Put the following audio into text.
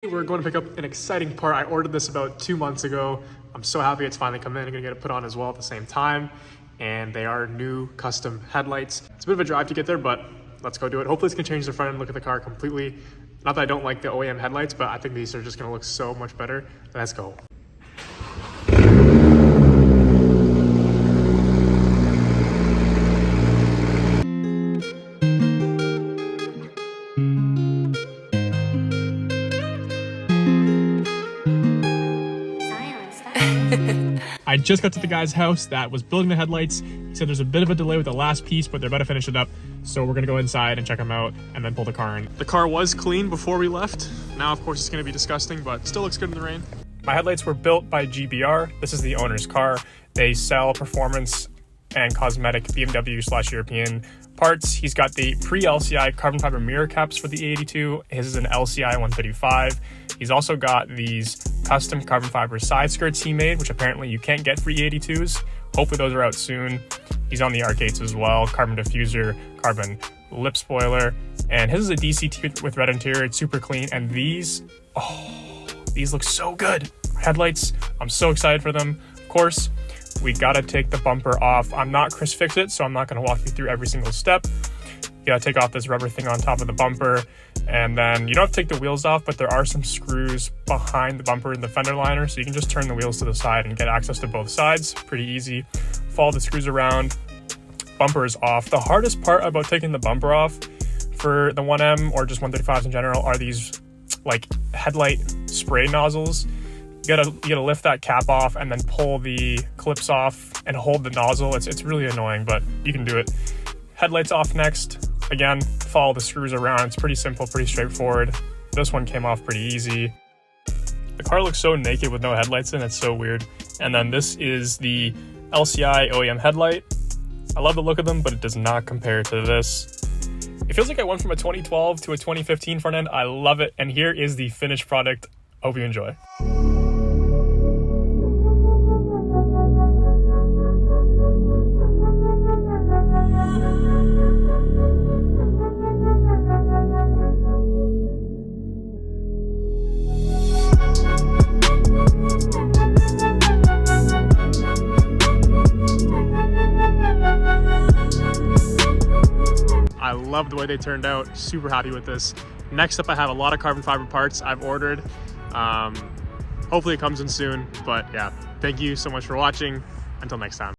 We're going to pick up an exciting part. I ordered this about 2 months ago. I'm so happy it's finally come in. I'm gonna get it put on as well at the same time. And they are new custom headlights. It's a bit of a drive to get there, but let's go do it. Hopefully it's gonna change the front end look of the car completely. Not that I don't like the OEM headlights, but I think these are just gonna look so much better. Let's go. I just got to the guy's house that was building the headlights. He said there's a bit of a delay with the last piece, but they're about to finish it up. So we're gonna go inside and check them out and then pull the car in. The car was clean before we left. Now, of course, it's gonna be disgusting, but still looks good in the rain. My headlights were built by GBR. This is the owner's car. They sell performance and cosmetic BMW/European parts. He's got the pre-LCI carbon fiber mirror caps for the E82. His is an LCI 135. He's also got these custom carbon fiber side skirts he made, which apparently you can't get for E82s. Hopefully those are out soon. He's on the R8s as well. Carbon diffuser, carbon lip spoiler. And his is a DCT with red interior. It's super clean. And these look so good. Headlights, I'm so excited for them. Of course, we gotta take the bumper off. I'm not Chris Fix-It, so I'm not gonna walk you through every single step. You gotta take off this rubber thing on top of the bumper, and then you don't have to take the wheels off, but there are some screws behind the bumper in the fender liner, so you can just turn the wheels to the side and get access to both sides. Pretty easy. Follow the screws around. Bumper is off. The hardest part about taking the bumper off for the 1M or just 135s in general are these like headlight spray nozzles. You gotta lift that cap off and then pull the clips off and hold the nozzle. It's really annoying, but you can do it. Headlights off next. Again, follow the screws around. It's pretty simple, pretty straightforward. This one came off pretty easy. The car looks so naked with no headlights in, it's so weird. And then this is the LCI OEM headlight. I love the look of them, but it does not compare to this. It feels like I went from a 2012 to a 2015 front end. I love it. And here is the finished product. Hope you enjoy. I love the way they turned out. Super happy with this. Next up, I have a lot of carbon fiber parts I've ordered. Hopefully it comes in soon, but yeah, thank you so much for watching. Until next time.